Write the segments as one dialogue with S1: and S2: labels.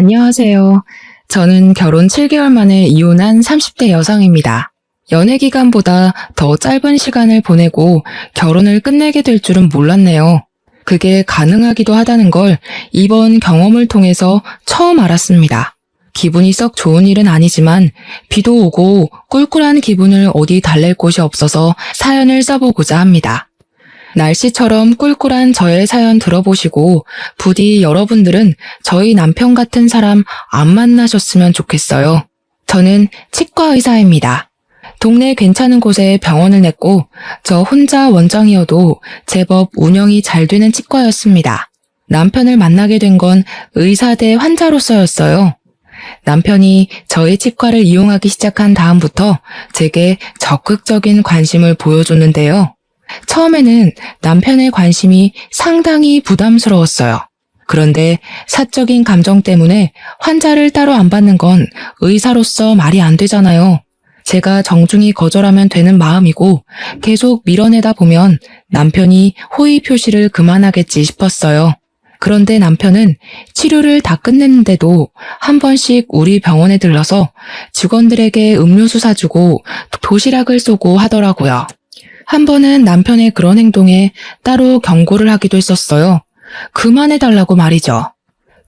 S1: 안녕하세요. 저는 결혼 7개월 만에 이혼한 30대 여성입니다. 연애 기간보다 더 짧은 시간을 보내고 결혼을 끝내게 될 줄은 몰랐네요. 그게 가능하기도 하다는 걸 이번 경험을 통해서 처음 알았습니다. 기분이 썩 좋은 일은 아니지만 비도 오고 꿀꿀한 기분을 어디 달랠 곳이 없어서 사연을 써보고자 합니다. 날씨처럼 꿀꿀한 저의 사연 들어보시고 부디 여러분들은 저희 남편 같은 사람 안 만나셨으면 좋겠어요. 저는 치과 의사입니다. 동네 괜찮은 곳에 병원을 냈고 저 혼자 원장이어도 제법 운영이 잘 되는 치과였습니다. 남편을 만나게 된 건 의사 대 환자로서였어요. 남편이 저희 치과를 이용하기 시작한 다음부터 제게 적극적인 관심을 보여줬는데요. 처음에는 남편의 관심이 상당히 부담스러웠어요. 그런데 사적인 감정 때문에 환자를 따로 안 받는 건 의사로서 말이 안 되잖아요. 제가 정중히 거절하면 되는 마음이고 계속 밀어내다 보면 남편이 호의 표시를 그만하겠지 싶었어요. 그런데 남편은 치료를 다 끝냈는데도 한 번씩 우리 병원에 들러서 직원들에게 음료수 사주고 도시락을 쏘고 하더라고요. 한 번은 남편의 그런 행동에 따로 경고를 하기도 했었어요. 그만해달라고 말이죠.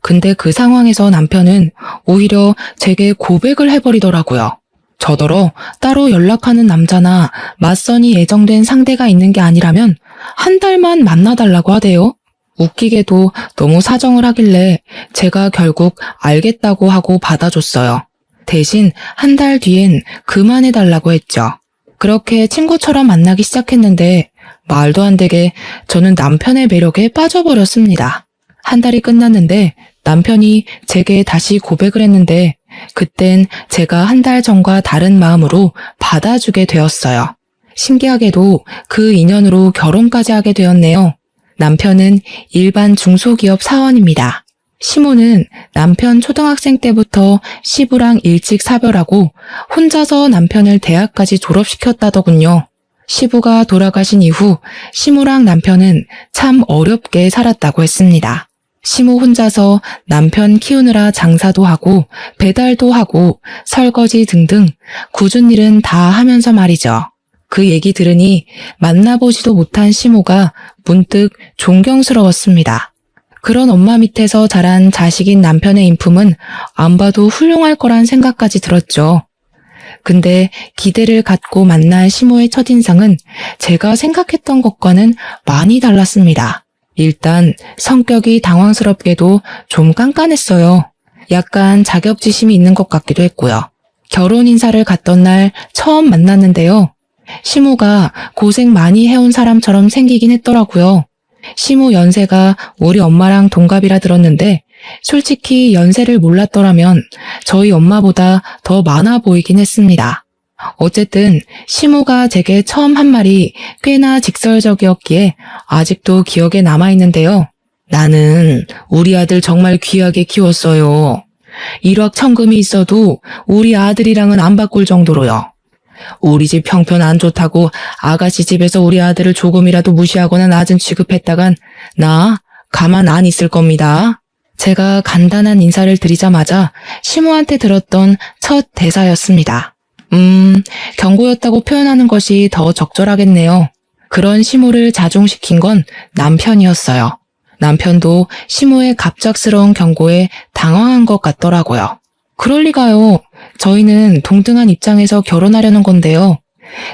S1: 근데 그 상황에서 남편은 오히려 제게 고백을 해버리더라고요. 저더러 따로 연락하는 남자나 맞선이 예정된 상대가 있는 게 아니라면 한 달만 만나달라고 하대요. 웃기게도 너무 사정을 하길래 제가 결국 알겠다고 하고 받아줬어요. 대신 한 달 뒤엔 그만해달라고 했죠. 그렇게 친구처럼 만나기 시작했는데 말도 안 되게 저는 남편의 매력에 빠져버렸습니다. 한 달이 끝났는데 남편이 제게 다시 고백을 했는데 그땐 제가 한 달 전과 다른 마음으로 받아주게 되었어요. 신기하게도 그 인연으로 결혼까지 하게 되었네요. 남편은 일반 중소기업 사원입니다. 시모는 남편 초등학생 때부터 시부랑 일찍 사별하고 혼자서 남편을 대학까지 졸업시켰다더군요. 시부가 돌아가신 이후 시모랑 남편은 참 어렵게 살았다고 했습니다. 시모 혼자서 남편 키우느라 장사도 하고 배달도 하고 설거지 등등 굳은 일은 다 하면서 말이죠. 그 얘기 들으니 만나보지도 못한 시모가 문득 존경스러웠습니다. 그런 엄마 밑에서 자란 자식인 남편의 인품은 안 봐도 훌륭할 거란 생각까지 들었죠. 근데 기대를 갖고 만난 시모의 첫인상은 제가 생각했던 것과는 많이 달랐습니다. 일단 성격이 당황스럽게도 좀 깐깐했어요. 약간 자격지심이 있는 것 같기도 했고요. 결혼 인사를 갔던 날 처음 만났는데요. 시모가 고생 많이 해온 사람처럼 생기긴 했더라고요. 시모 연세가 우리 엄마랑 동갑이라 들었는데 솔직히 연세를 몰랐더라면 저희 엄마보다 더 많아 보이긴 했습니다. 어쨌든 시모가 제게 처음 한 말이 꽤나 직설적이었기에 아직도 기억에 남아있는데요. 나는 우리 아들 정말 귀하게 키웠어요. 일확천금이 있어도 우리 아들이랑은 안 바꿀 정도로요. 우리 집 형편 안 좋다고 아가씨 집에서 우리 아들을 조금이라도 무시하거나 낮은 취급했다간 나 가만 안 있을 겁니다. 제가 간단한 인사를 드리자마자 시모한테 들었던 첫 대사였습니다. 경고였다고 표현하는 것이 더 적절하겠네요. 그런 시모를 자중시킨 건 남편이었어요. 남편도 시모의 갑작스러운 경고에 당황한 것 같더라고요. 그럴 리가요. 저희는 동등한 입장에서 결혼하려는 건데요.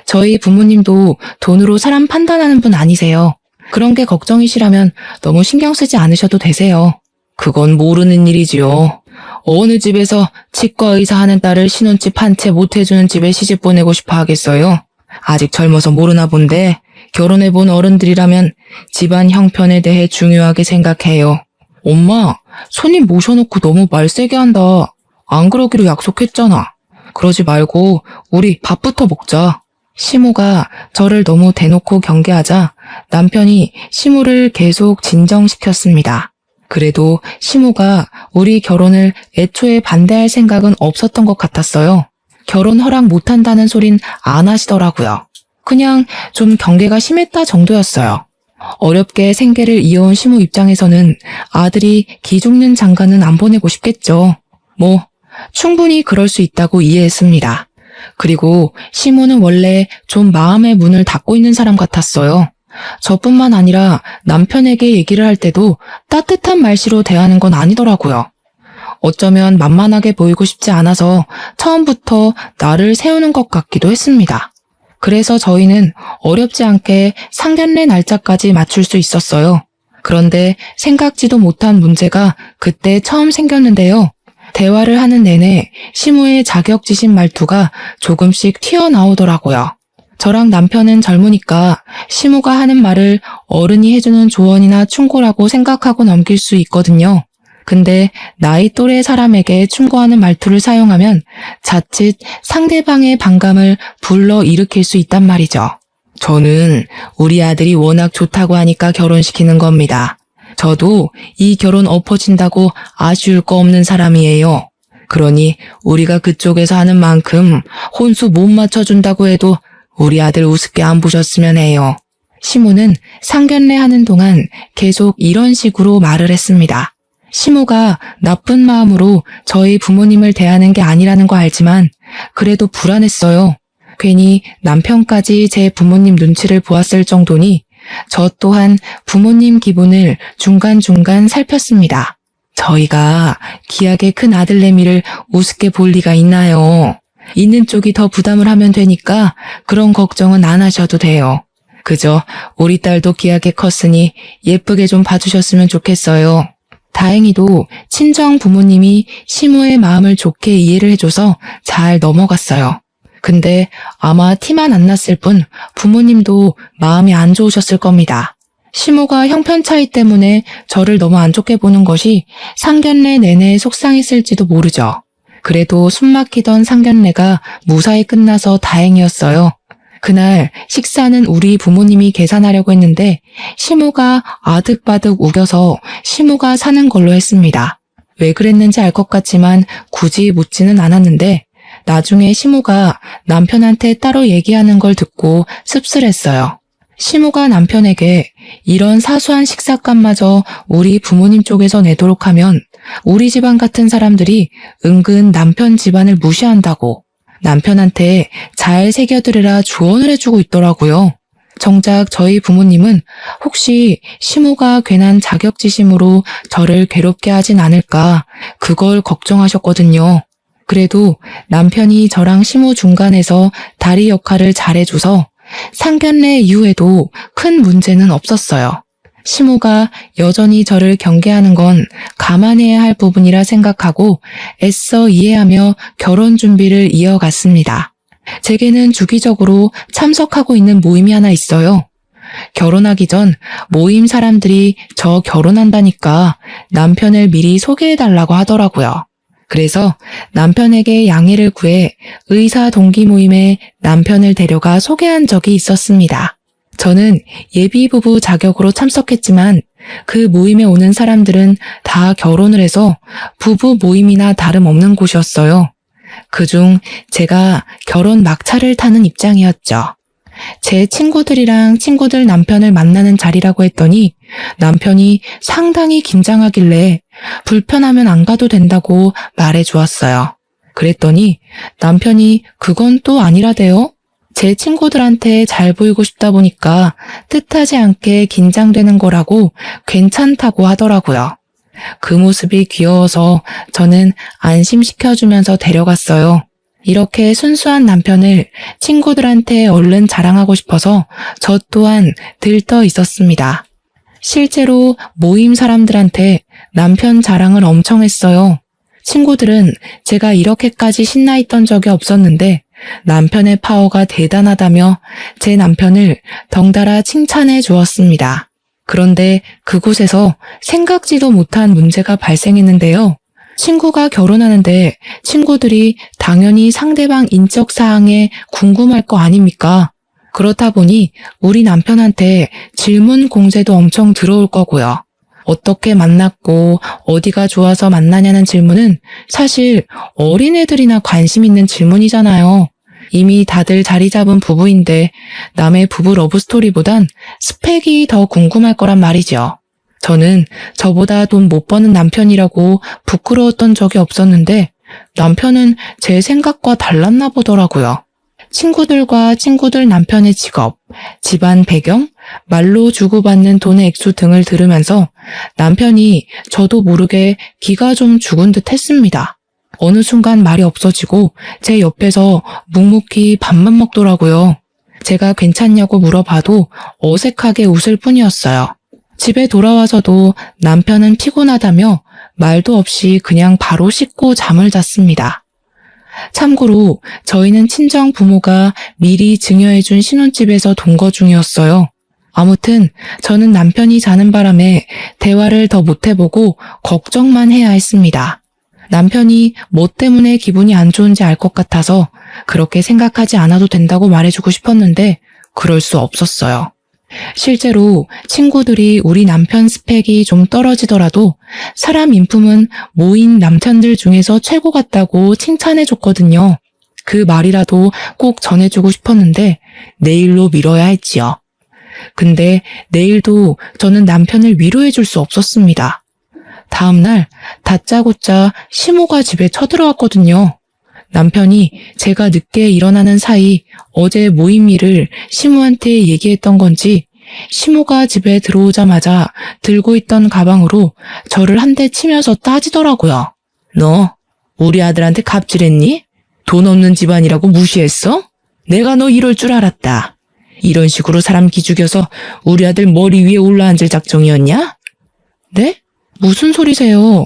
S1: 저희 부모님도 돈으로 사람 판단하는 분 아니세요. 그런 게 걱정이시라면 너무 신경 쓰지 않으셔도 되세요. 그건 모르는 일이지요. 어느 집에서 치과 의사 하는 딸을 신혼집 한 채 못 해주는 집에 시집 보내고 싶어 하겠어요? 아직 젊어서 모르나 본데 결혼해본 어른들이라면 집안 형편에 대해 중요하게 생각해요. 엄마, 손님 모셔놓고 너무 말 세게 한다. 안 그러기로 약속했잖아. 그러지 말고 우리 밥부터 먹자. 시모가 저를 너무 대놓고 경계하자 남편이 시모를 계속 진정시켰습니다. 그래도 시모가 우리 결혼을 애초에 반대할 생각은 없었던 것 같았어요. 결혼 허락 못한다는 소린 안 하시더라고요. 그냥 좀 경계가 심했다 정도였어요. 어렵게 생계를 이어온 시모 입장에서는 아들이 기죽는 장가는 안 보내고 싶겠죠. 충분히 그럴 수 있다고 이해했습니다. 그리고 시모는 원래 좀 마음의 문을 닫고 있는 사람 같았어요. 저뿐만 아니라 남편에게 얘기를 할 때도 따뜻한 말씨로 대하는 건 아니더라고요. 어쩌면 만만하게 보이고 싶지 않아서 처음부터 나를 세우는 것 같기도 했습니다. 그래서 저희는 어렵지 않게 상견례 날짜까지 맞출 수 있었어요. 그런데 생각지도 못한 문제가 그때 처음 생겼는데요. 대화를 하는 내내 시모의 자격지심 말투가 조금씩 튀어나오더라고요. 저랑 남편은 젊으니까 시모가 하는 말을 어른이 해주는 조언이나 충고라고 생각하고 넘길 수 있거든요. 근데 나이 또래 사람에게 충고하는 말투를 사용하면 자칫 상대방의 반감을 불러일으킬 수 있단 말이죠. 저는 우리 아들이 워낙 좋다고 하니까 결혼시키는 겁니다. 저도 이 결혼 엎어진다고 아쉬울 거 없는 사람이에요. 그러니 우리가 그쪽에서 하는 만큼 혼수 못 맞춰준다고 해도 우리 아들 우습게 안 보셨으면 해요. 시모는 상견례 하는 동안 계속 이런 식으로 말을 했습니다. 시모가 나쁜 마음으로 저희 부모님을 대하는 게 아니라는 거 알지만 그래도 불안했어요. 괜히 남편까지 제 부모님 눈치를 보았을 정도니 저 또한 부모님 기분을 중간중간 살폈습니다. 저희가 기하게 큰 아들내미를 우습게 볼 리가 있나요? 있는 쪽이 더 부담을 하면 되니까 그런 걱정은 안 하셔도 돼요. 그저 우리 딸도 기하게 컸으니 예쁘게 좀 봐주셨으면 좋겠어요. 다행히도 친정 부모님이 시모의 마음을 좋게 이해를 해줘서 잘 넘어갔어요. 근데 아마 티만 안 났을 뿐 부모님도 마음이 안 좋으셨을 겁니다. 시모가 형편 차이 때문에 저를 너무 안 좋게 보는 것이 상견례 내내 속상했을지도 모르죠. 그래도 숨막히던 상견례가 무사히 끝나서 다행이었어요. 그날 식사는 우리 부모님이 계산하려고 했는데 시모가 아득바득 우겨서 시모가 사는 걸로 했습니다. 왜 그랬는지 알 것 같지만 굳이 묻지는 않았는데 나중에 시모가 남편한테 따로 얘기하는 걸 듣고 씁쓸했어요. 시모가 남편에게 이런 사소한 식사값마저 우리 부모님 쪽에서 내도록 하면 우리 집안 같은 사람들이 은근 남편 집안을 무시한다고 남편한테 잘 새겨들으라 조언을 해주고 있더라고요. 정작 저희 부모님은 혹시 시모가 괜한 자격지심으로 저를 괴롭게 하진 않을까 그걸 걱정하셨거든요. 그래도 남편이 저랑 시모 중간에서 다리 역할을 잘해줘서 상견례 이후에도 큰 문제는 없었어요. 시모가 여전히 저를 경계하는 건 감안해야 할 부분이라 생각하고 애써 이해하며 결혼 준비를 이어갔습니다. 제게는 주기적으로 참석하고 있는 모임이 하나 있어요. 결혼하기 전 모임 사람들이 저 결혼한다니까 남편을 미리 소개해달라고 하더라고요. 그래서 남편에게 양해를 구해 의사 동기 모임에 남편을 데려가 소개한 적이 있었습니다. 저는 예비부부 자격으로 참석했지만 그 모임에 오는 사람들은 다 결혼을 해서 부부 모임이나 다름없는 곳이었어요. 그중 제가 결혼 막차를 타는 입장이었죠. 제 친구들이랑 친구들 남편을 만나는 자리라고 했더니 남편이 상당히 긴장하길래 불편하면 안 가도 된다고 말해 주었어요. 그랬더니 남편이 그건 또 아니라대요. 제 친구들한테 잘 보이고 싶다 보니까 뜻하지 않게 긴장되는 거라고 괜찮다고 하더라고요. 그 모습이 귀여워서 저는 안심시켜주면서 데려갔어요. 이렇게 순수한 남편을 친구들한테 얼른 자랑하고 싶어서 저 또한 들떠 있었습니다. 실제로 모임 사람들한테 남편 자랑을 엄청 했어요. 친구들은 제가 이렇게까지 신나 있던 적이 없었는데 남편의 파워가 대단하다며 제 남편을 덩달아 칭찬해 주었습니다. 그런데 그곳에서 생각지도 못한 문제가 발생했는데요. 친구가 결혼하는데 친구들이 당연히 상대방 인적 사항에 궁금할 거 아닙니까? 그렇다 보니 우리 남편한테 질문 공세도 엄청 들어올 거고요. 어떻게 만났고 어디가 좋아서 만나냐는 질문은 사실 어린애들이나 관심 있는 질문이잖아요. 이미 다들 자리 잡은 부부인데 남의 부부 러브스토리보단 스펙이 더 궁금할 거란 말이죠. 저는 저보다 돈 못 버는 남편이라고 부끄러웠던 적이 없었는데 남편은 제 생각과 달랐나 보더라고요. 친구들과 친구들 남편의 직업, 집안 배경, 말로 주고받는 돈의 액수 등을 들으면서 남편이 저도 모르게 기가 좀 죽은 듯 했습니다. 어느 순간 말이 없어지고 제 옆에서 묵묵히 밥만 먹더라고요. 제가 괜찮냐고 물어봐도 어색하게 웃을 뿐이었어요. 집에 돌아와서도 남편은 피곤하다며 말도 없이 그냥 바로 씻고 잠을 잤습니다. 참고로 저희는 친정 부모가 미리 증여해준 신혼집에서 동거 중이었어요. 아무튼 저는 남편이 자는 바람에 대화를 더 못해보고 걱정만 해야 했습니다. 남편이 뭐 때문에 기분이 안 좋은지 알 것 같아서 그렇게 생각하지 않아도 된다고 말해주고 싶었는데 그럴 수 없었어요. 실제로 친구들이 우리 남편 스펙이 좀 떨어지더라도 사람 인품은 모인 남편들 중에서 최고 같다고 칭찬해줬거든요. 그 말이라도 꼭 전해주고 싶었는데 내일로 미뤄야 했지요. 근데 내일도 저는 남편을 위로해줄 수 없었습니다. 다음날 다짜고짜 시모가 집에 쳐들어왔거든요. 남편이 제가 늦게 일어나는 사이 어제 모임 일을 시모한테 얘기했던 건지 시모가 집에 들어오자마자 들고 있던 가방으로 저를 한 대 치면서 따지더라고요. 너 우리 아들한테 갑질했니? 돈 없는 집안이라고 무시했어? 내가 너 이럴 줄 알았다. 이런 식으로 사람 기죽여서 우리 아들 머리 위에 올라앉을 작정이었냐? 네? 무슨 소리세요?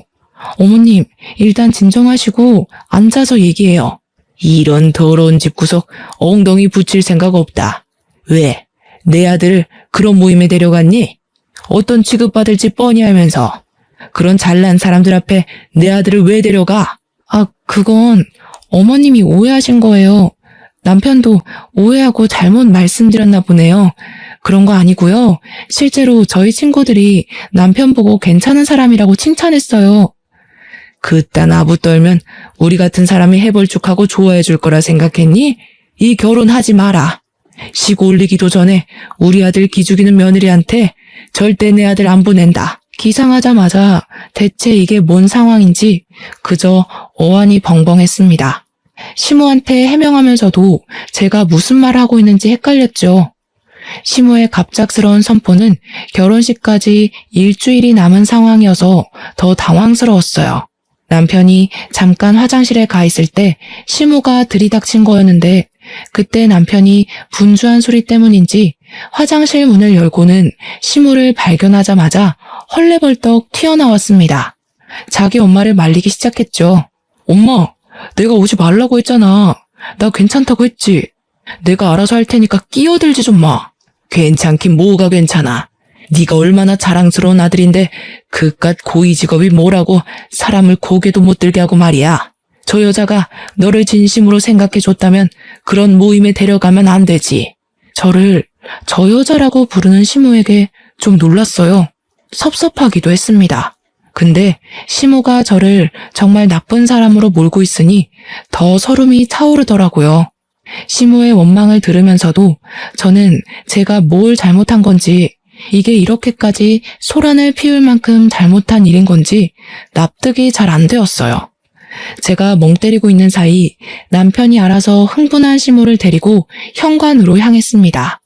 S1: 어머님, 일단 진정하시고 앉아서 얘기해요. 이런 더러운 집구석 엉덩이 붙일 생각 없다. 왜? 내 아들을 그런 모임에 데려갔니? 어떤 취급받을지 뻔히 알면서 그런 잘난 사람들 앞에 내 아들을 왜 데려가? 그건 어머님이 오해하신 거예요. 남편도 오해하고 잘못 말씀드렸나 보네요. 그런 거 아니고요. 실제로 저희 친구들이 남편 보고 괜찮은 사람이라고 칭찬했어요. 그딴 아부 떨면 우리 같은 사람이 해벌쭉하고 좋아해 줄 거라 생각했니? 이 결혼하지 마라. 시고 올리기도 전에 우리 아들 기죽이는 며느리한테 절대 내 아들 안 보낸다. 기상하자마자 대체 이게 뭔 상황인지 그저 어안이 벙벙했습니다. 시모한테 해명하면서도 제가 무슨 말 하고 있는지 헷갈렸죠. 시모의 갑작스러운 선포는 결혼식까지 일주일이 남은 상황이어서 더 당황스러웠어요. 남편이 잠깐 화장실에 가 있을 때 시모가 들이닥친 거였는데 그때 남편이 분주한 소리 때문인지 화장실 문을 열고는 시모를 발견하자마자 헐레벌떡 튀어나왔습니다. 자기 엄마를 말리기 시작했죠. 엄마, 내가 오지 말라고 했잖아. 나 괜찮다고 했지. 내가 알아서 할 테니까 끼어들지 좀 마. 괜찮긴 뭐가 괜찮아. 네가 얼마나 자랑스러운 아들인데 그깟 고위 직업이 뭐라고 사람을 고개도 못 들게 하고 말이야. 저 여자가 너를 진심으로 생각해줬다면 그런 모임에 데려가면 안 되지. 저를 저 여자라고 부르는 시모에게 좀 놀랐어요. 섭섭하기도 했습니다. 근데 시모가 저를 정말 나쁜 사람으로 몰고 있으니 더 서름이 차오르더라고요. 시모의 원망을 들으면서도 저는 제가 뭘 잘못한 건지, 이게 이렇게까지 소란을 피울 만큼 잘못한 일인 건지 납득이 잘 안 되었어요. 제가 멍 때리고 있는 사이 남편이 알아서 흥분한 시모를 데리고 현관으로 향했습니다.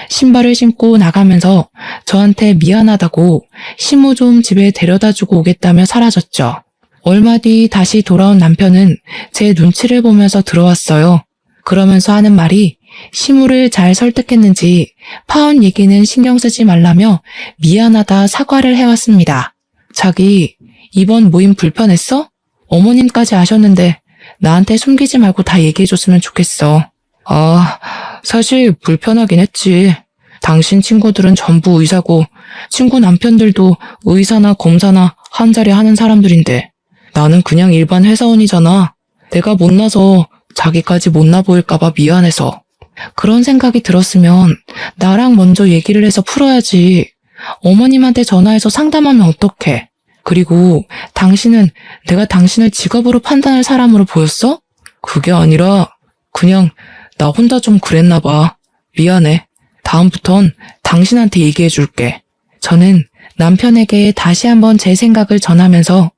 S1: 신발을 신고 나가면서 저한테 미안하다고 시모 좀 집에 데려다주고 오겠다며 사라졌죠. 얼마 뒤 다시 돌아온 남편은 제 눈치를 보면서 들어왔어요. 그러면서 하는 말이 시모를 잘 설득했는지 파혼 얘기는 신경 쓰지 말라며 미안하다 사과를 해왔습니다. 자기 이번 모임 불편했어? 어머님까지 아셨는데 나한테 숨기지 말고 다 얘기해줬으면 좋겠어. 사실 불편하긴 했지. 당신 친구들은 전부 의사고 친구 남편들도 의사나 검사나 한 자리 하는 사람들인데 나는 그냥 일반 회사원이잖아. 내가 못나서 자기까지 못나 보일까봐 미안해서. 그런 생각이 들었으면 나랑 먼저 얘기를 해서 풀어야지. 어머님한테 전화해서 상담하면 어떡해. 그리고 당신은 내가 당신을 직업으로 판단할 사람으로 보였어? 그게 아니라 그냥 나 혼자 좀 그랬나 봐. 미안해. 다음부턴 당신한테 얘기해줄게. 저는 남편에게 다시 한번 제 생각을 전하면서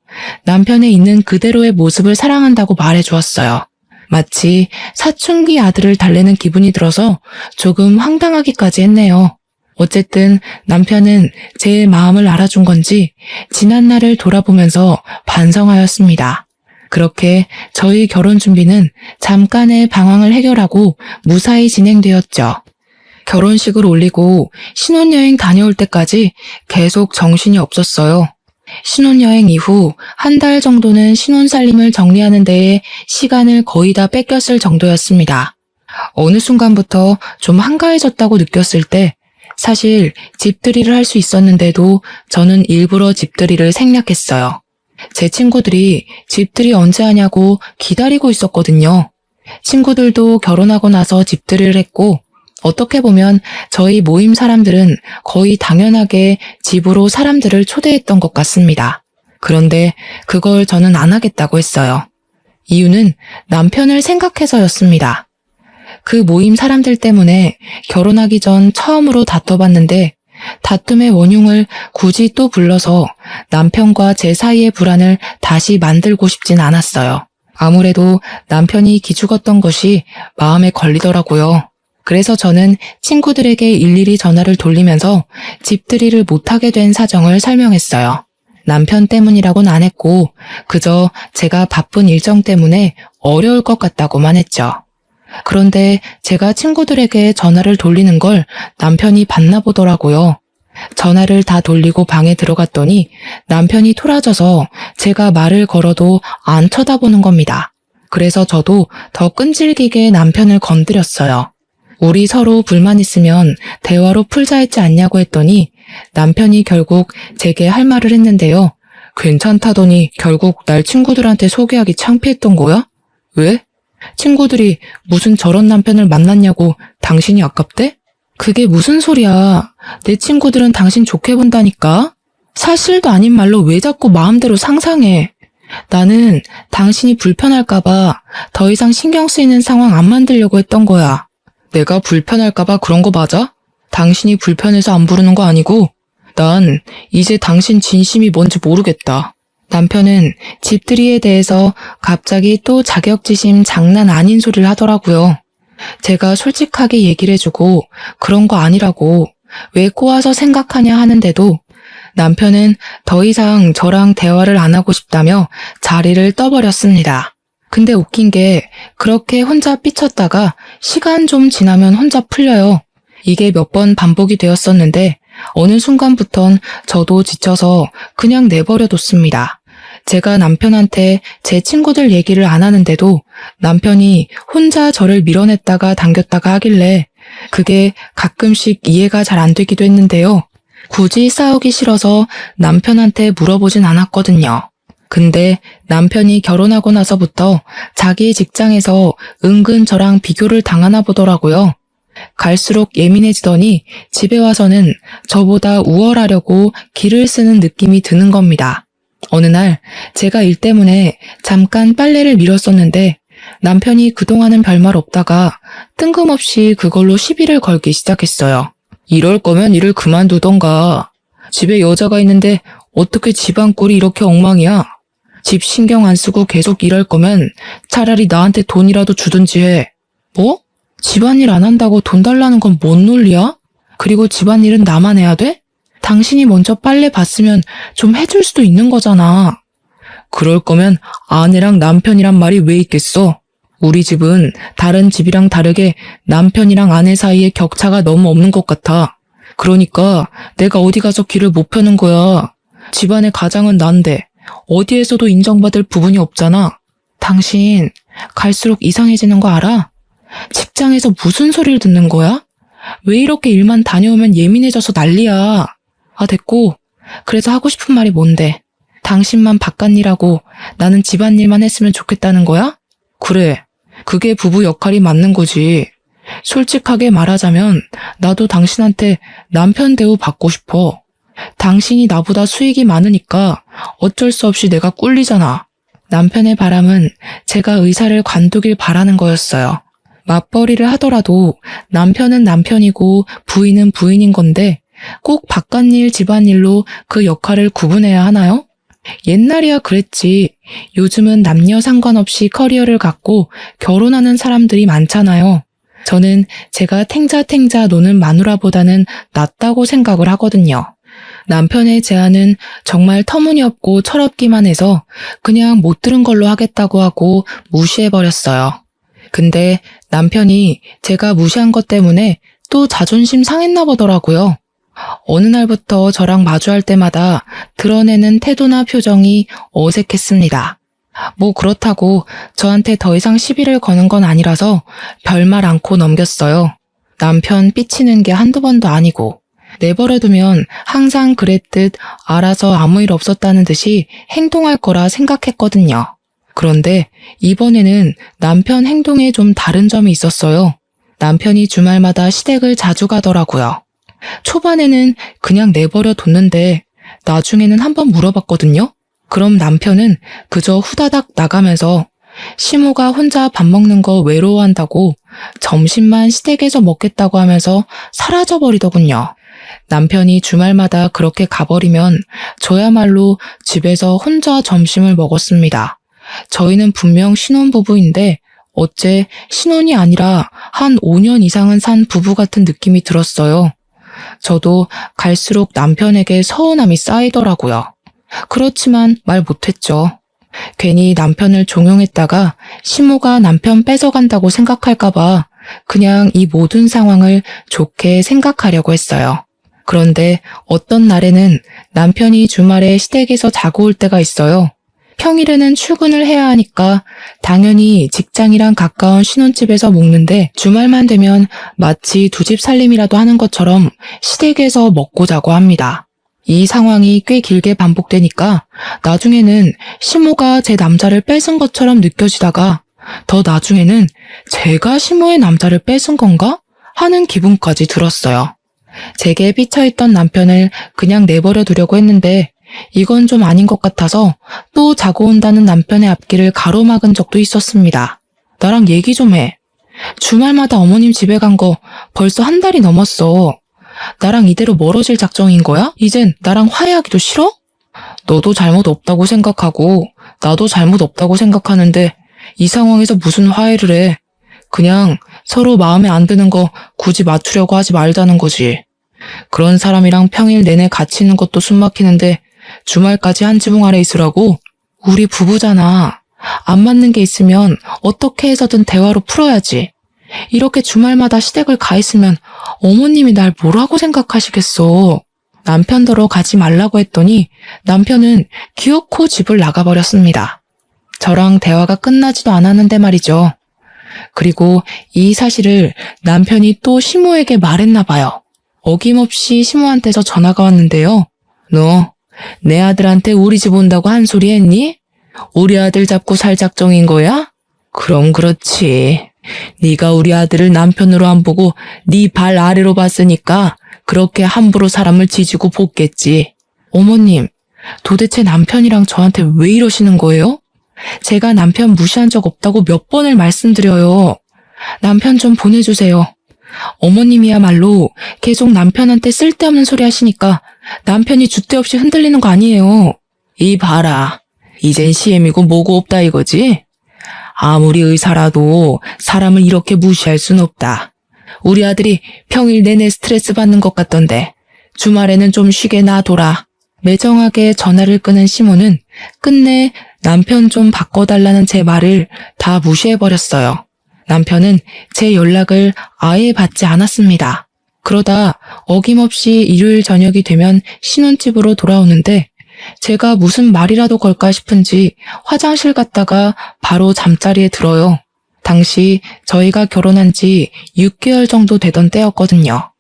S1: 남편의 있는 그대로의 모습을 사랑한다고 말해주었어요. 마치 사춘기 아들을 달래는 기분이 들어서 조금 황당하기까지 했네요. 어쨌든 남편은 제 마음을 알아준 건지 지난 날을 돌아보면서 반성하였습니다. 그렇게 저희 결혼 준비는 잠깐의 방황을 해결하고 무사히 진행되었죠. 결혼식을 올리고 신혼여행 다녀올 때까지 계속 정신이 없었어요. 신혼여행 이후 한 달 정도는 신혼살림을 정리하는 데에 시간을 거의 다 뺏겼을 정도였습니다. 어느 순간부터 좀 한가해졌다고 느꼈을 때 사실 집들이를 할 수 있었는데도 저는 일부러 집들이를 생략했어요. 제 친구들이 집들이 언제 하냐고 기다리고 있었거든요. 친구들도 결혼하고 나서 집들이를 했고 어떻게 보면 저희 모임 사람들은 거의 당연하게 집으로 사람들을 초대했던 것 같습니다. 그런데 그걸 저는 안 하겠다고 했어요. 이유는 남편을 생각해서였습니다. 그 모임 사람들 때문에 결혼하기 전 처음으로 다퉈봤는데 다툼의 원흉을 굳이 또 불러서 남편과 제 사이의 불안을 다시 만들고 싶진 않았어요. 아무래도 남편이 기죽었던 것이 마음에 걸리더라고요. 그래서 저는 친구들에게 일일이 전화를 돌리면서 집들이를 못하게 된 사정을 설명했어요. 남편 때문이라고는 안 했고 그저 제가 바쁜 일정 때문에 어려울 것 같다고만 했죠. 그런데 제가 친구들에게 전화를 돌리는 걸 남편이 봤나 보더라고요. 전화를 다 돌리고 방에 들어갔더니 남편이 토라져서 제가 말을 걸어도 안 쳐다보는 겁니다. 그래서 저도 더 끈질기게 남편을 건드렸어요. 우리 서로 불만 있으면 대화로 풀자 했지 않냐고 했더니 남편이 결국 제게 할 말을 했는데요. 괜찮다더니 결국 날 친구들한테 소개하기 창피했던 거야? 왜? 친구들이 무슨 저런 남편을 만났냐고 당신이 아깝대? 그게 무슨 소리야. 내 친구들은 당신 좋게 본다니까? 사실도 아닌 말로 왜 자꾸 마음대로 상상해. 나는 당신이 불편할까봐 더 이상 신경 쓰이는 상황 안 만들려고 했던 거야. 내가 불편할까봐 그런 거 맞아? 당신이 불편해서 안 부르는 거 아니고? 난 이제 당신 진심이 뭔지 모르겠다. 남편은 집들이에 대해서 갑자기 또 자격지심 장난 아닌 소리를 하더라고요. 제가 솔직하게 얘기를 해주고 그런 거 아니라고 왜 꼬아서 생각하냐 하는데도 남편은 더 이상 저랑 대화를 안 하고 싶다며 자리를 떠버렸습니다. 근데 웃긴 게 그렇게 혼자 삐쳤다가 시간 좀 지나면 혼자 풀려요. 이게 몇 번 반복이 되었었는데 어느 순간부턴 저도 지쳐서 그냥 내버려뒀습니다. 제가 남편한테 제 친구들 얘기를 안 하는데도 남편이 혼자 저를 밀어냈다가 당겼다가 하길래 그게 가끔씩 이해가 잘 안 되기도 했는데요. 굳이 싸우기 싫어서 남편한테 물어보진 않았거든요. 근데 남편이 결혼하고 나서부터 자기 직장에서 은근 저랑 비교를 당하나 보더라고요. 갈수록 예민해지더니 집에 와서는 저보다 우월하려고 기를 쓰는 느낌이 드는 겁니다. 어느 날 제가 일 때문에 잠깐 빨래를 밀었었는데 남편이 그동안은 별말 없다가 뜬금없이 그걸로 시비를 걸기 시작했어요. 이럴 거면 일을 그만두던가. 집에 여자가 있는데 어떻게 집안 꼴이 이렇게 엉망이야? 집 신경 안 쓰고 계속 일할 거면 차라리 나한테 돈이라도 주든지 해. 뭐? 집안일 안 한다고 돈 달라는 건 뭔 논리야? 그리고 집안일은 나만 해야 돼? 당신이 먼저 빨래 봤으면 좀 해줄 수도 있는 거잖아. 그럴 거면 아내랑 남편이란 말이 왜 있겠어? 우리 집은 다른 집이랑 다르게 남편이랑 아내 사이에 격차가 너무 없는 것 같아. 그러니까 내가 어디 가서 길을 못 펴는 거야. 집안의 가장은 난데 어디에서도 인정받을 부분이 없잖아. 당신 갈수록 이상해지는 거 알아? 직장에서 무슨 소리를 듣는 거야? 왜 이렇게 일만 다녀오면 예민해져서 난리야. 아, 됐고. 그래서 하고 싶은 말이 뭔데? 당신만 바깥일하고 나는 집안일만 했으면 좋겠다는 거야? 그래. 그게 부부 역할이 맞는 거지. 솔직하게 말하자면 나도 당신한테 남편 대우 받고 싶어. 당신이 나보다 수익이 많으니까 어쩔 수 없이 내가 꿀리잖아. 남편의 바람은 제가 의사를 관두길 바라는 거였어요. 맞벌이를 하더라도 남편은 남편이고 부인은 부인인 건데 꼭 바깥일 집안일로 그 역할을 구분해야 하나요? 옛날이야 그랬지. 요즘은 남녀 상관없이 커리어를 갖고 결혼하는 사람들이 많잖아요. 저는 제가 탱자탱자 노는 마누라보다는 낫다고 생각을 하거든요. 남편의 제안은 정말 터무니없고 철없기만 해서 그냥 못 들은 걸로 하겠다고 하고 무시해버렸어요. 근데 남편이 제가 무시한 것 때문에 또 자존심 상했나 보더라고요. 어느 날부터 저랑 마주할 때마다 드러내는 태도나 표정이 어색했습니다. 뭐 그렇다고 저한테 더 이상 시비를 거는 건 아니라서 별말 않고 넘겼어요. 남편 삐치는 게 한두 번도 아니고 내버려두면 항상 그랬듯 알아서 아무 일 없었다는 듯이 행동할 거라 생각했거든요. 그런데 이번에는 남편 행동에 좀 다른 점이 있었어요. 남편이 주말마다 시댁을 자주 가더라고요. 초반에는 그냥 내버려 뒀는데 나중에는 한번 물어봤거든요. 그럼 남편은 그저 후다닥 나가면서 시모가 혼자 밥 먹는 거 외로워한다고 점심만 시댁에서 먹겠다고 하면서 사라져버리더군요. 남편이 주말마다 그렇게 가버리면 저야말로 집에서 혼자 점심을 먹었습니다. 저희는 분명 신혼부부인데 어째 신혼이 아니라 한 5년 이상은 산 부부 같은 느낌이 들었어요. 저도 갈수록 남편에게 서운함이 쌓이더라고요. 그렇지만 말 못했죠. 괜히 남편을 종용했다가 시모가 남편 뺏어간다고 생각할까봐 그냥 이 모든 상황을 좋게 생각하려고 했어요. 그런데 어떤 날에는 남편이 주말에 시댁에서 자고 올 때가 있어요. 평일에는 출근을 해야 하니까 당연히 직장이랑 가까운 신혼집에서 먹는데 주말만 되면 마치 두 집 살림이라도 하는 것처럼 시댁에서 먹고 자고 합니다. 이 상황이 꽤 길게 반복되니까 나중에는 시모가 제 남자를 뺏은 것처럼 느껴지다가 더 나중에는 제가 시모의 남자를 뺏은 건가? 하는 기분까지 들었어요. 제게 삐쳐있던 남편을 그냥 내버려 두려고 했는데 이건 좀 아닌 것 같아서 또 자고 온다는 남편의 앞길을 가로막은 적도 있었습니다. 나랑 얘기 좀 해. 주말마다 어머님 집에 간 거 벌써 한 달이 넘었어. 나랑 이대로 멀어질 작정인 거야? 이젠 나랑 화해하기도 싫어? 너도 잘못 없다고 생각하고 나도 잘못 없다고 생각하는데 이 상황에서 무슨 화해를 해. 그냥 서로 마음에 안 드는 거 굳이 맞추려고 하지 말자는 거지. 그런 사람이랑 평일 내내 같이 있는 것도 숨 막히는데 주말까지 한 지붕 아래 있으라고? 우리 부부잖아. 안 맞는 게 있으면 어떻게 해서든 대화로 풀어야지. 이렇게 주말마다 시댁을 가 있으면 어머님이 날 뭐라고 생각하시겠어. 남편더러 가지 말라고 했더니 남편은 기어코 집을 나가버렸습니다. 저랑 대화가 끝나지도 않았는데 말이죠. 그리고 이 사실을 남편이 또 시모에게 말했나 봐요. 어김없이 시모한테서 전화가 왔는데요. 너 내 아들한테 우리 집 온다고 한 소리 했니? 우리 아들 잡고 살 작정인 거야? 그럼 그렇지. 네가 우리 아들을 남편으로 안 보고 네 발 아래로 봤으니까 그렇게 함부로 사람을 지지고 볶겠지. 어머님, 도대체 남편이랑 저한테 왜 이러시는 거예요? 제가 남편 무시한 적 없다고 몇 번을 말씀드려요. 남편 좀 보내주세요. 어머님이야말로 계속 남편한테 쓸데없는 소리 하시니까 남편이 줏대 없이 흔들리는 거 아니에요. 이 봐라. 이젠 시엠이고 뭐고 없다 이거지? 아무리 의사라도 사람을 이렇게 무시할 순 없다. 우리 아들이 평일 내내 스트레스 받는 것 같던데 주말에는 좀 쉬게 놔둬라. 매정하게 전화를 끄는 시모는 끝내 남편 좀 바꿔달라는 제 말을 다 무시해버렸어요. 남편은 제 연락을 아예 받지 않았습니다. 그러다 어김없이 일요일 저녁이 되면 신혼집으로 돌아오는데 제가 무슨 말이라도 걸까 싶은지 화장실 갔다가 바로 잠자리에 들어요. 당시 저희가 결혼한 지 6개월 정도 되던 때였거든요.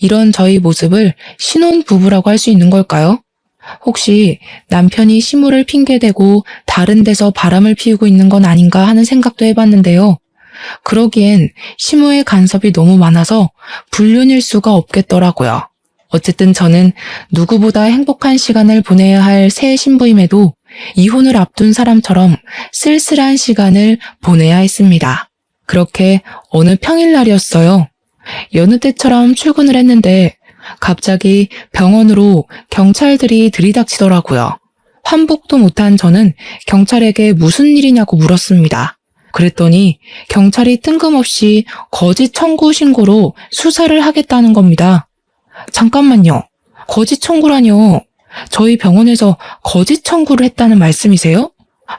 S1: 이런 저희 모습을 신혼부부라고 할 수 있는 걸까요? 혹시 남편이 시모를 핑계대고 다른 데서 바람을 피우고 있는 건 아닌가 하는 생각도 해봤는데요. 그러기엔 시모의 간섭이 너무 많아서 불륜일 수가 없겠더라고요. 어쨌든 저는 누구보다 행복한 시간을 보내야 할 새 신부임에도 이혼을 앞둔 사람처럼 쓸쓸한 시간을 보내야 했습니다. 그렇게 어느 평일날이었어요. 여느 때처럼 출근을 했는데 갑자기 병원으로 경찰들이 들이닥치더라고요. 환복도 못한 저는 경찰에게 무슨 일이냐고 물었습니다. 그랬더니 경찰이 뜬금없이 거짓 청구 신고로 수사를 하겠다는 겁니다. 잠깐만요. 거짓 청구라뇨. 저희 병원에서 거짓 청구를 했다는 말씀이세요?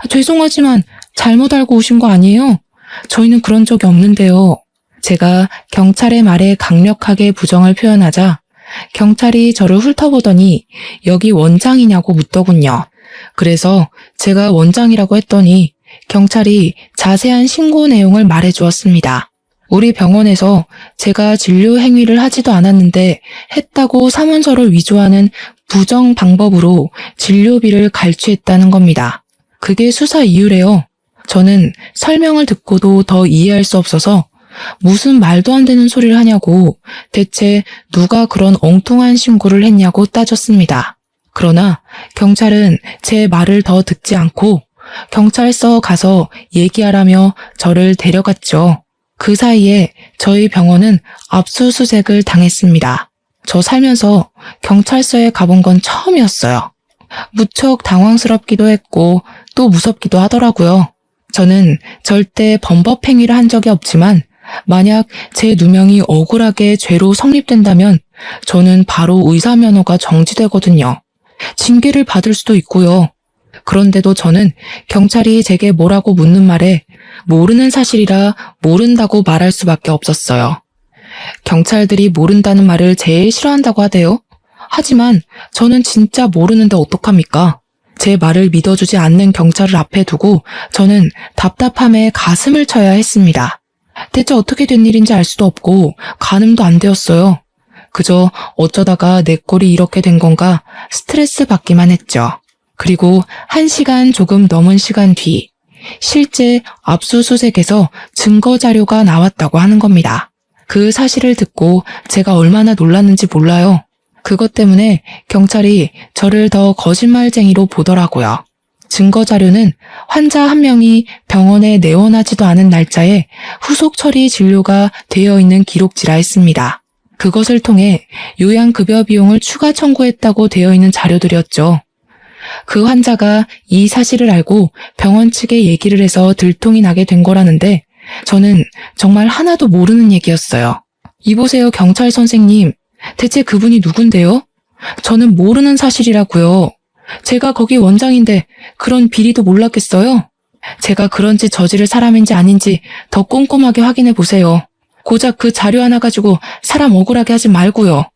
S1: 죄송하지만 잘못 알고 오신 거 아니에요? 저희는 그런 적이 없는데요. 제가 경찰의 말에 강력하게 부정을 표현하자 경찰이 저를 훑어보더니 여기 원장이냐고 묻더군요. 그래서 제가 원장이라고 했더니 경찰이 자세한 신고 내용을 말해주었습니다. 우리 병원에서 제가 진료 행위를 하지도 않았는데 했다고 사문서를 위조하는 부정 방법으로 진료비를 갈취했다는 겁니다. 그게 수사 이유래요. 저는 설명을 듣고도 더 이해할 수 없어서 무슨 말도 안 되는 소리를 하냐고 대체 누가 그런 엉뚱한 신고를 했냐고 따졌습니다. 그러나 경찰은 제 말을 더 듣지 않고 경찰서 가서 얘기하라며 저를 데려갔죠. 그 사이에 저희 병원은 압수수색을 당했습니다. 저 살면서 경찰서에 가본 건 처음이었어요. 무척 당황스럽기도 했고 또 무섭기도 하더라고요. 저는 절대 범법 행위를 한 적이 없지만 만약 제 누명이 억울하게 죄로 성립된다면 저는 바로 의사 면허가 정지되거든요. 징계를 받을 수도 있고요. 그런데도 저는 경찰이 제게 뭐라고 묻는 말에 모르는 사실이라 모른다고 말할 수밖에 없었어요. 경찰들이 모른다는 말을 제일 싫어한다고 하대요. 하지만 저는 진짜 모르는데 어떡합니까? 제 말을 믿어주지 않는 경찰을 앞에 두고 저는 답답함에 가슴을 쳐야 했습니다. 대체 어떻게 된 일인지 알 수도 없고 가늠도 안 되었어요. 그저 어쩌다가 내 꼴이 이렇게 된 건가 스트레스 받기만 했죠. 그리고 1시간 조금 넘은 시간 뒤 실제 압수수색에서 증거 자료가 나왔다고 하는 겁니다. 그 사실을 듣고 제가 얼마나 놀랐는지 몰라요. 그것 때문에 경찰이 저를 더 거짓말쟁이로 보더라고요. 증거 자료는 환자 한 명이 병원에 내원하지도 않은 날짜에 후속 처리 진료가 되어 있는 기록지라 했습니다. 그것을 통해 요양급여 비용을 추가 청구했다고 되어 있는 자료들이었죠. 그 환자가 이 사실을 알고 병원 측에 얘기를 해서 들통이 나게 된 거라는데 저는 정말 하나도 모르는 얘기였어요. 이보세요, 경찰 선생님. 대체 그분이 누군데요? 저는 모르는 사실이라고요. 제가 거기 원장인데 그런 비리도 몰랐겠어요? 제가 그런 짓 저지를 사람인지 아닌지 더 꼼꼼하게 확인해 보세요. 고작 그 자료 하나 가지고 사람 억울하게 하지 말고요.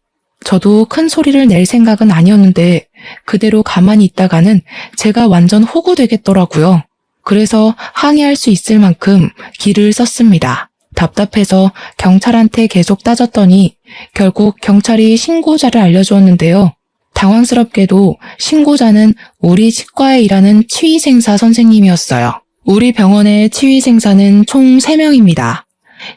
S1: 저도 큰 소리를 낼 생각은 아니었는데 그대로 가만히 있다가는 제가 완전 호구되겠더라고요. 그래서 항의할 수 있을 만큼 기를 썼습니다. 답답해서 경찰한테 계속 따졌더니 결국 경찰이 신고자를 알려주었는데요. 당황스럽게도 신고자는 우리 치과에 일하는 치위생사 선생님이었어요. 우리 병원의 치위생사는 총 3명입니다.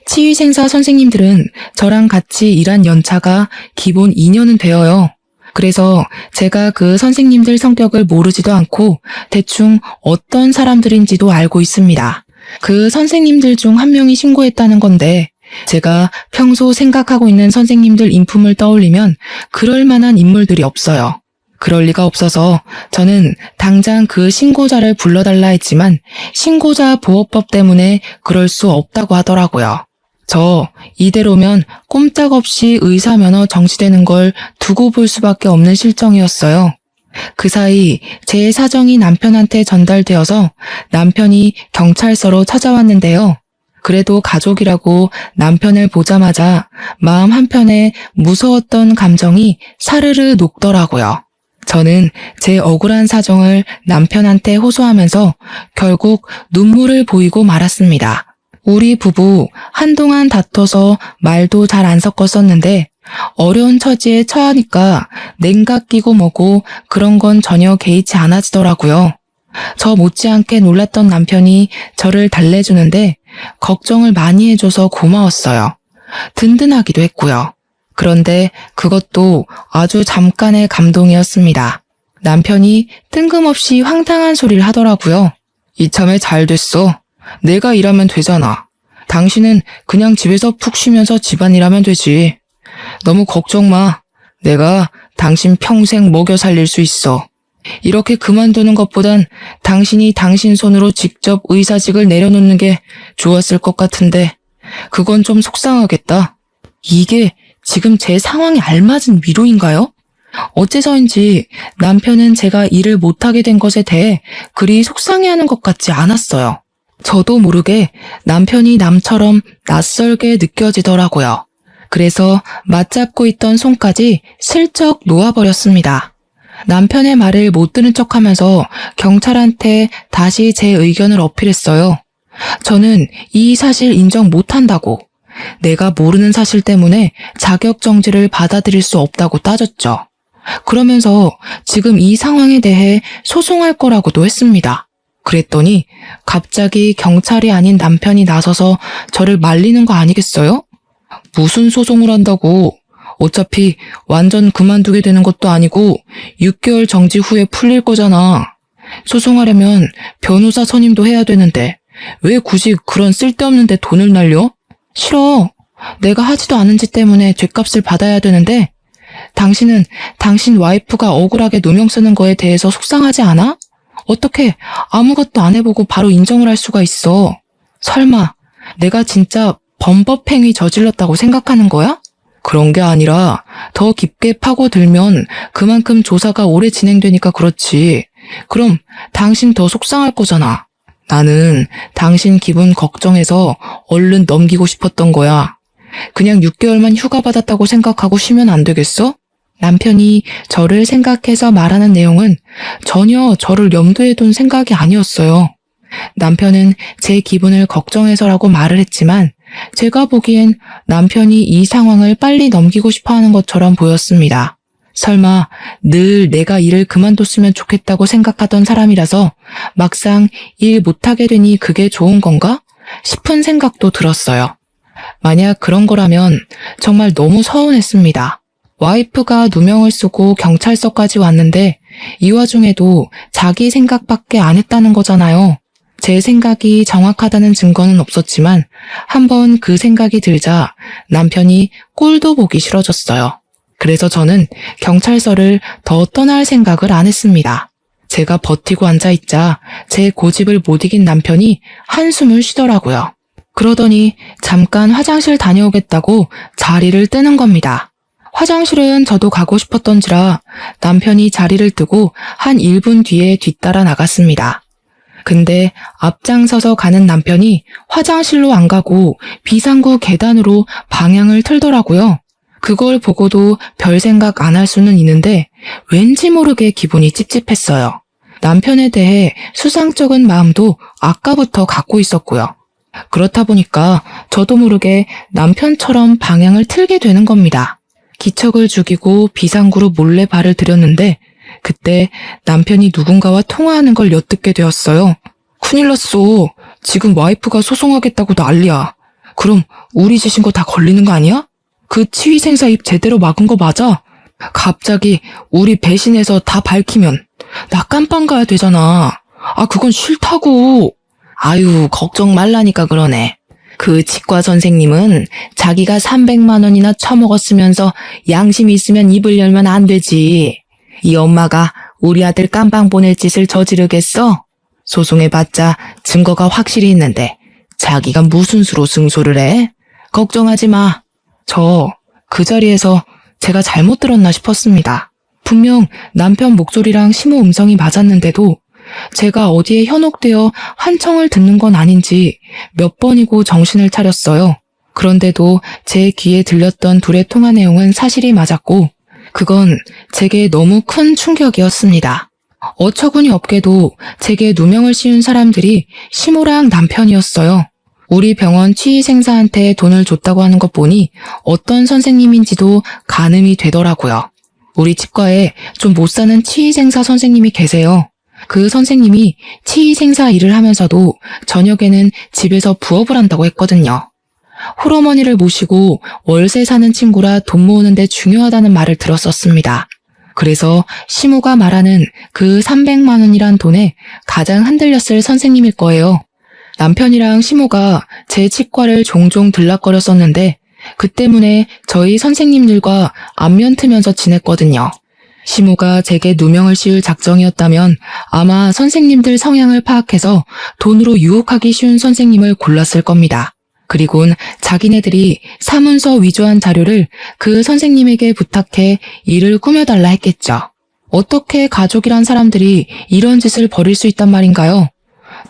S1: 치위생사 선생님들은 저랑 같이 일한 연차가 기본 2년은 되어요. 그래서 제가 그 선생님들 성격을 모르지도 않고 대충 어떤 사람들인지도 알고 있습니다. 그 선생님들 중 한 명이 신고했다는 건데 제가 평소 생각하고 있는 선생님들 인품을 떠올리면 그럴 만한 인물들이 없어요. 그럴 리가 없어서 저는 당장 그 신고자를 불러달라 했지만 신고자 보호법 때문에 그럴 수 없다고 하더라고요. 저 이대로면 꼼짝없이 의사 면허 정지되는 걸 두고 볼 수밖에 없는 실정이었어요. 그 사이 제 사정이 남편한테 전달되어서 남편이 경찰서로 찾아왔는데요. 그래도 가족이라고 남편을 보자마자 마음 한편에 무서웠던 감정이 사르르 녹더라고요. 저는 제 억울한 사정을 남편한테 호소하면서 결국 눈물을 보이고 말았습니다. 우리 부부 한동안 다퉈서 말도 잘 안 섞었었는데 어려운 처지에 처하니까 냉각 끼고 뭐고 그런 건 전혀 개의치 않아지더라고요. 저 못지않게 놀랐던 남편이 저를 달래주는데 걱정을 많이 해줘서 고마웠어요. 든든하기도 했고요. 그런데 그것도 아주 잠깐의 감동이었습니다. 남편이 뜬금없이 황당한 소리를 하더라고요. 이참에 잘 됐어. 내가 일하면 되잖아. 당신은 그냥 집에서 푹 쉬면서 집안일 하면 되지. 너무 걱정 마. 내가 당신 평생 먹여 살릴 수 있어. 이렇게 그만두는 것보단 당신이 당신 손으로 직접 의사직을 내려놓는 게 좋았을 것 같은데 그건 좀 속상하겠다. 이게 지금 제 상황에 알맞은 위로인가요? 어째서인지 남편은 제가 일을 못하게 된 것에 대해 그리 속상해하는 것 같지 않았어요. 저도 모르게 남편이 남처럼 낯설게 느껴지더라고요. 그래서 맞잡고 있던 손까지 슬쩍 놓아버렸습니다. 남편의 말을 못 들은 척하면서 경찰한테 다시 제 의견을 어필했어요. 저는 이 사실 인정 못한다고, 내가 모르는 사실 때문에 자격정지를 받아들일 수 없다고 따졌죠. 그러면서 지금 이 상황에 대해 소송할 거라고도 했습니다. 그랬더니 갑자기 경찰이 아닌 남편이 나서서 저를 말리는 거 아니겠어요? 무슨 소송을 한다고? 어차피 완전 그만두게 되는 것도 아니고 6개월 정지 후에 풀릴 거잖아. 소송하려면 변호사 선임도 해야 되는데 왜 굳이 그런 쓸데없는 데 돈을 날려? 싫어. 내가 하지도 않은 짓 때문에 죗값을 받아야 되는데 당신은 당신 와이프가 억울하게 누명 쓰는 거에 대해서 속상하지 않아? 어떻게 아무것도 안 해보고 바로 인정을 할 수가 있어? 설마 내가 진짜 범법행위 저질렀다고 생각하는 거야? 그런 게 아니라 더 깊게 파고들면 그만큼 조사가 오래 진행되니까 그렇지. 그럼 당신 더 속상할 거잖아. 나는 당신 기분 걱정해서 얼른 넘기고 싶었던 거야. 그냥 6개월만 휴가 받았다고 생각하고 쉬면 안 되겠어? 남편이 저를 생각해서 말하는 내용은 전혀 저를 염두에 둔 생각이 아니었어요. 남편은 제 기분을 걱정해서라고 말을 했지만 제가 보기엔 남편이 이 상황을 빨리 넘기고 싶어 하는 것처럼 보였습니다. 설마 늘 내가 일을 그만뒀으면 좋겠다고 생각하던 사람이라서 막상 일 못하게 되니 그게 좋은 건가? 싶은 생각도 들었어요. 만약 그런 거라면 정말 너무 서운했습니다. 와이프가 누명을 쓰고 경찰서까지 왔는데 이 와중에도 자기 생각밖에 안 했다는 거잖아요. 제 생각이 정확하다는 증거는 없었지만 한번 그 생각이 들자 남편이 꼴도 보기 싫어졌어요. 그래서 저는 경찰서를 더 떠날 생각을 안 했습니다. 제가 버티고 앉아있자 제 고집을 못 이긴 남편이 한숨을 쉬더라고요. 그러더니 잠깐 화장실 다녀오겠다고 자리를 뜨는 겁니다. 화장실은 저도 가고 싶었던지라 남편이 자리를 뜨고 한 1분 뒤에 뒤따라 나갔습니다. 근데 앞장서서 가는 남편이 화장실로 안 가고 비상구 계단으로 방향을 틀더라고요. 그걸 보고도 별 생각 안 할 수는 있는데 왠지 모르게 기분이 찝찝했어요. 남편에 대해 수상쩍은 마음도 아까부터 갖고 있었고요. 그렇다 보니까 저도 모르게 남편처럼 방향을 틀게 되는 겁니다. 기척을 죽이고 비상구로 몰래 발을 들였는데 그때 남편이 누군가와 통화하는 걸 엿듣게 되었어요. 큰일 났어. 지금 와이프가 소송하겠다고 난리야. 그럼 우리 짓인 거 다 걸리는 거 아니야? 그 치위생사 입 제대로 막은 거 맞아? 갑자기 우리 배신해서 다 밝히면 나 깜빵 가야 되잖아. 아, 그건 싫다고. 아유, 걱정 말라니까 그러네. 그 치과 선생님은 자기가 300만 원이나 처먹었으면서 양심 있으면 입을 열면 안 되지. 이 엄마가 우리 아들 깜빵 보낼 짓을 저지르겠어? 소송해봤자 증거가 확실히 있는데 자기가 무슨 수로 승소를 해? 걱정하지 마. 저 그 자리에서 제가 잘못 들었나 싶었습니다. 분명 남편 목소리랑 심호 음성이 맞았는데도 제가 어디에 현혹되어 한청을 듣는 건 아닌지 몇 번이고 정신을 차렸어요. 그런데도 제 귀에 들렸던 둘의 통화 내용은 사실이 맞았고 그건 제게 너무 큰 충격이었습니다. 어처구니 없게도 제게 누명을 씌운 사람들이 심호랑 남편이었어요. 우리 병원 치위생사한테 돈을 줬다고 하는 것 보니 어떤 선생님인지도 가늠이 되더라고요. 우리 치과에 좀 못 사는 치위생사 선생님이 계세요. 그 선생님이 치위생사 일을 하면서도 저녁에는 집에서 부업을 한다고 했거든요. 홀어머니를 모시고 월세 사는 친구라 돈 모으는데 중요하다는 말을 들었었습니다. 그래서 심호가 말하는 그 300만 원이란 돈에 가장 흔들렸을 선생님일 거예요. 남편이랑 시모가 제 치과를 종종 들락거렸었는데 그 때문에 저희 선생님들과 안면 트면서 지냈거든요. 시모가 제게 누명을 씌울 작정이었다면 아마 선생님들 성향을 파악해서 돈으로 유혹하기 쉬운 선생님을 골랐을 겁니다. 그리곤 자기네들이 사문서 위조한 자료를 그 선생님에게 부탁해 일을 꾸며달라 했겠죠. 어떻게 가족이란 사람들이 이런 짓을 벌일 수 있단 말인가요?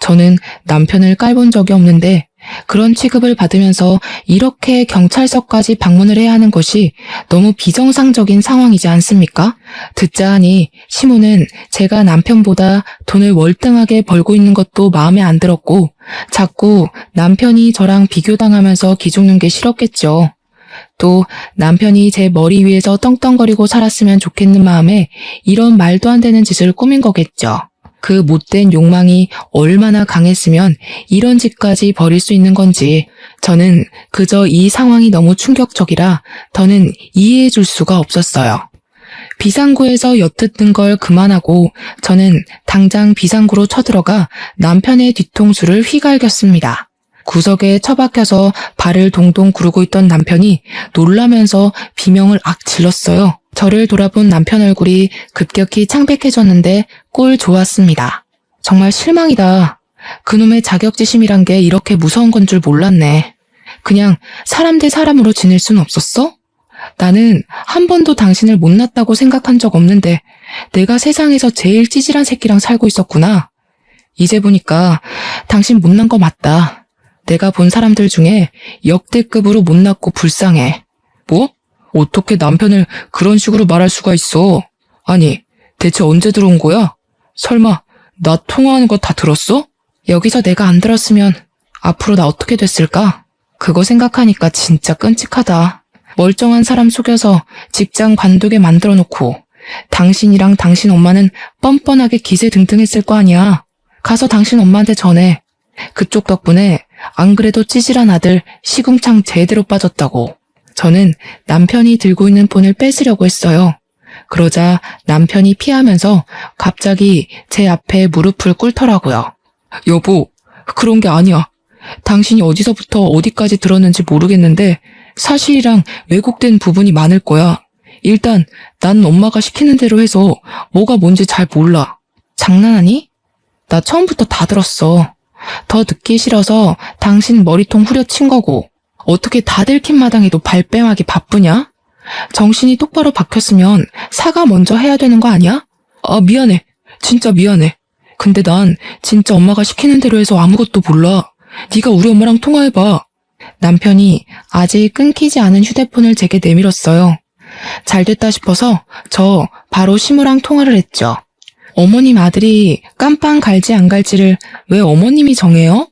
S1: 저는 남편을 깔본 적이 없는데 그런 취급을 받으면서 이렇게 경찰서까지 방문을 해야 하는 것이 너무 비정상적인 상황이지 않습니까? 듣자 하니 시모는 제가 남편보다 돈을 월등하게 벌고 있는 것도 마음에 안 들었고 자꾸 남편이 저랑 비교당하면서 기죽는 게 싫었겠죠. 또 남편이 제 머리 위에서 떵떵거리고 살았으면 좋겠는 마음에 이런 말도 안 되는 짓을 꾸민 거겠죠. 그 못된 욕망이 얼마나 강했으면 이런 짓까지 벌일 수 있는 건지 저는 그저 이 상황이 너무 충격적이라 더는 이해해 줄 수가 없었어요. 비상구에서 엿듣는 걸 그만하고 저는 당장 비상구로 쳐들어가 남편의 뒤통수를 휘갈겼습니다. 구석에 처박혀서 발을 동동 구르고 있던 남편이 놀라면서 비명을 악 질렀어요. 저를 돌아본 남편 얼굴이 급격히 창백해졌는데 꼴 좋았습니다. 정말 실망이다. 그놈의 자격지심이란 게 이렇게 무서운 건 줄 몰랐네. 그냥 사람 대 사람으로 지낼 순 없었어? 나는 한 번도 당신을 못났다고 생각한 적 없는데 내가 세상에서 제일 찌질한 새끼랑 살고 있었구나. 이제 보니까 당신 못난 거 맞다. 내가 본 사람들 중에 역대급으로 못났고 불쌍해. 뭐? 어떻게 남편을 그런 식으로 말할 수가 있어? 아니, 대체 언제 들어온 거야? 설마 나 통화하는 거 다 들었어? 여기서 내가 안 들었으면 앞으로 나 어떻게 됐을까? 그거 생각하니까 진짜 끔찍하다. 멀쩡한 사람 속여서 직장 관두게 만들어 놓고 당신이랑 당신 엄마는 뻔뻔하게 기세등등했을 거 아니야. 가서 당신 엄마한테 전해. 그쪽 덕분에 안 그래도 찌질한 아들 시궁창 제대로 빠졌다고. 저는 남편이 들고 있는 폰을 뺏으려고 했어요. 그러자 남편이 피하면서 갑자기 제 앞에 무릎을 꿇더라고요. 여보, 그런 게 아니야. 당신이 어디서부터 어디까지 들었는지 모르겠는데 사실이랑 왜곡된 부분이 많을 거야. 일단 난 엄마가 시키는 대로 해서 뭐가 뭔지 잘 몰라. 장난하니? 나 처음부터 다 들었어. 더 듣기 싫어서 당신 머리통 후려친 거고. 어떻게 다 들킨 마당에도 발뺌하기 바쁘냐? 정신이 똑바로 박혔으면 사과 먼저 해야 되는 거 아니야? 아, 미안해. 진짜 미안해. 근데 난 진짜 엄마가 시키는 대로 해서 아무것도 몰라. 네가 우리 엄마랑 통화해봐. 남편이 아직 끊기지 않은 휴대폰을 제게 내밀었어요. 잘됐다 싶어서 저 바로 시무랑 통화를 했죠. 어머님 아들이 깜빵 갈지 안 갈지를 왜 어머님이 정해요?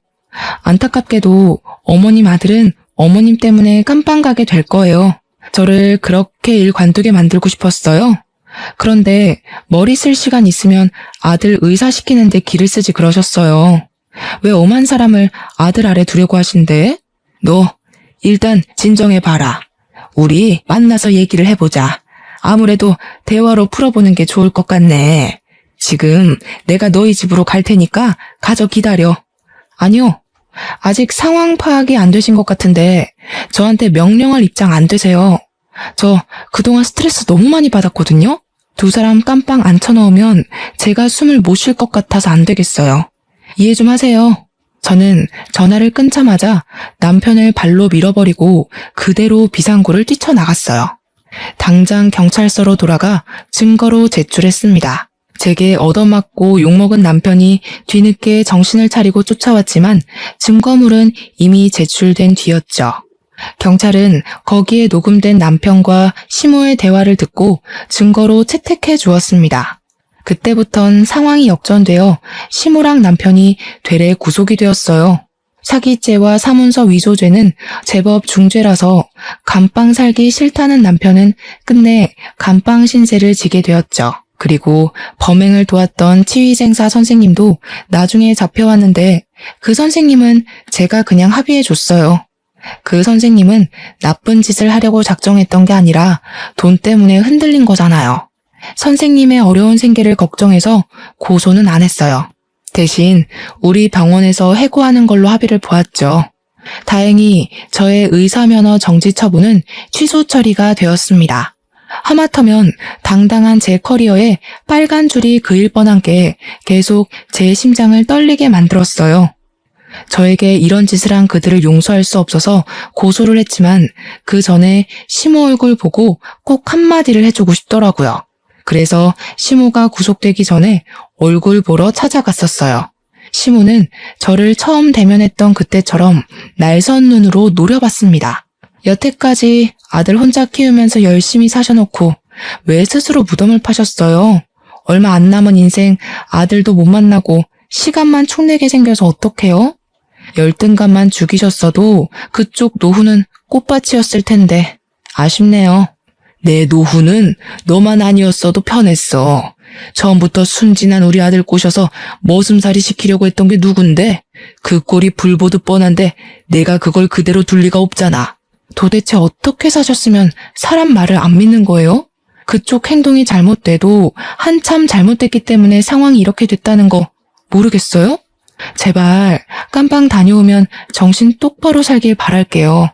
S1: 안타깝게도 어머님 아들은 어머님 때문에 깜빵 가게 될 거예요. 저를 그렇게 일 관두게 만들고 싶었어요. 그런데 머리 쓸 시간 있으면 아들 의사 시키는데 기를 쓰지 그러셨어요. 왜 엄한 사람을 아들 아래 두려고 하신대? 너 일단 진정해봐라. 우리 만나서 얘기를 해보자. 아무래도 대화로 풀어보는 게 좋을 것 같네. 지금 내가 너희 집으로 갈 테니까 가서 기다려. 아니요. 아직 상황 파악이 안 되신 것 같은데 저한테 명령할 입장 안 되세요. 저 그동안 스트레스 너무 많이 받았거든요. 두 사람 깜빵 앉혀놓으면 제가 숨을 못 쉴 것 같아서 안 되겠어요. 이해 좀 하세요. 저는 전화를 끊자마자 남편을 발로 밀어버리고 그대로 비상구를 뛰쳐나갔어요. 당장 경찰서로 돌아가 증거로 제출했습니다. 제게 얻어맞고 욕먹은 남편이 뒤늦게 정신을 차리고 쫓아왔지만 증거물은 이미 제출된 뒤였죠. 경찰은 거기에 녹음된 남편과 시모의 대화를 듣고 증거로 채택해 주었습니다. 그때부턴 상황이 역전되어 시모랑 남편이 되레 구속이 되었어요. 사기죄와 사문서 위조죄는 제법 중죄라서 감방 살기 싫다는 남편은 끝내 감방 신세를 지게 되었죠. 그리고 범행을 도왔던 치위생사 선생님도 나중에 잡혀왔는데 그 선생님은 제가 그냥 합의해줬어요. 그 선생님은 나쁜 짓을 하려고 작정했던 게 아니라 돈 때문에 흔들린 거잖아요. 선생님의 어려운 생계를 걱정해서 고소는 안 했어요. 대신 우리 병원에서 해고하는 걸로 합의를 보았죠. 다행히 저의 의사면허 정지 처분은 취소 처리가 되었습니다. 하마터면 당당한 제 커리어에 빨간 줄이 그일 뻔한 게 계속 제 심장을 떨리게 만들었어요. 저에게 이런 짓을 한 그들을 용서할 수 없어서 고소를 했지만 그 전에 시모 얼굴 보고 꼭 한마디를 해주고 싶더라고요. 그래서 시모가 구속되기 전에 얼굴 보러 찾아갔었어요. 시모는 저를 처음 대면했던 그때처럼 날선 눈으로 노려봤습니다. 여태까지 아들 혼자 키우면서 열심히 사셔놓고 왜 스스로 무덤을 파셨어요? 얼마 안 남은 인생 아들도 못 만나고 시간만 축내게 생겨서 어떡해요? 열등감만 죽이셨어도 그쪽 노후는 꽃밭이었을 텐데 아쉽네요. 내 노후는 너만 아니었어도 편했어. 처음부터 순진한 우리 아들 꼬셔서 머슴살이 시키려고 했던 게 누군데? 그 꼴이 불보듯 뻔한데 내가 그걸 그대로 둘 리가 없잖아. 도대체 어떻게 사셨으면 사람 말을 안 믿는 거예요? 그쪽 행동이 잘못돼도 한참 잘못됐기 때문에 상황이 이렇게 됐다는 거 모르겠어요? 제발 깜빵 다녀오면 정신 똑바로 살길 바랄게요.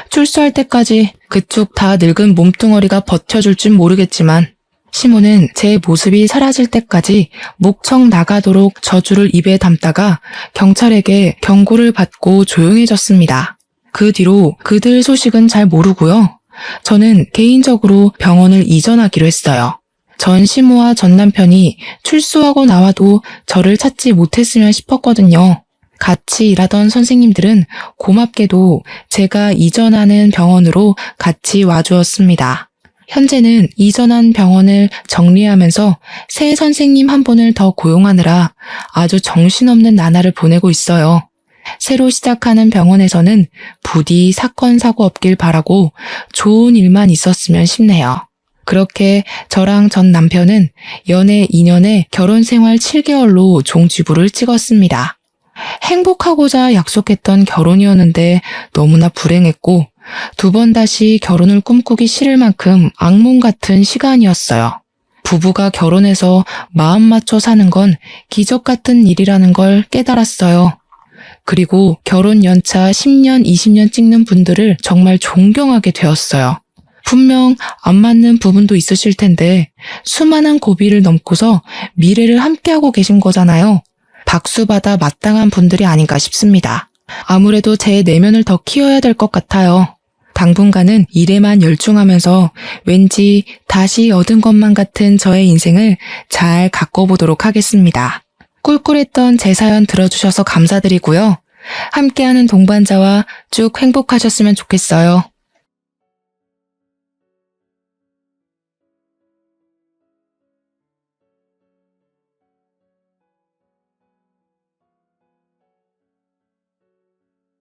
S1: 출소할 때까지 그쪽 다 늙은 몸뚱어리가 버텨줄 줄 모르겠지만 시모는 제 모습이 사라질 때까지 목청 나가도록 저주를 입에 담다가 경찰에게 경고를 받고 조용해졌습니다. 그 뒤로 그들 소식은 잘 모르고요. 저는 개인적으로 병원을 이전하기로 했어요. 전 시모와 전 남편이 출소하고 나와도 저를 찾지 못했으면 싶었거든요. 같이 일하던 선생님들은 고맙게도 제가 이전하는 병원으로 같이 와주었습니다. 현재는 이전한 병원을 정리하면서 새 선생님 한 분을 더 고용하느라 아주 정신없는 나날을 보내고 있어요. 새로 시작하는 병원에서는 부디 사건 사고 없길 바라고 좋은 일만 있었으면 싶네요. 그렇게 저랑 전 남편은 연애 2년에 결혼 생활 7개월로 종지부를 찍었습니다. 행복하고자 약속했던 결혼이었는데 너무나 불행했고 2번 다시 결혼을 꿈꾸기 싫을 만큼 악몽 같은 시간이었어요. 부부가 결혼해서 마음 맞춰 사는 건 기적 같은 일이라는 걸 깨달았어요. 그리고 결혼 연차 10년, 20년 찍는 분들을 정말 존경하게 되었어요. 분명 안 맞는 부분도 있으실 텐데 수많은 고비를 넘고서 미래를 함께하고 계신 거잖아요. 박수받아 마땅한 분들이 아닌가 싶습니다. 아무래도 제 내면을 더 키워야 될 것 같아요. 당분간은 일에만 열중하면서 왠지 다시 얻은 것만 같은 저의 인생을 잘 가꿔보도록 하겠습니다. 꿀꿀했던 제 사연 들어주셔서 감사드리고요. 함께하는 동반자와 쭉 행복하셨으면 좋겠어요.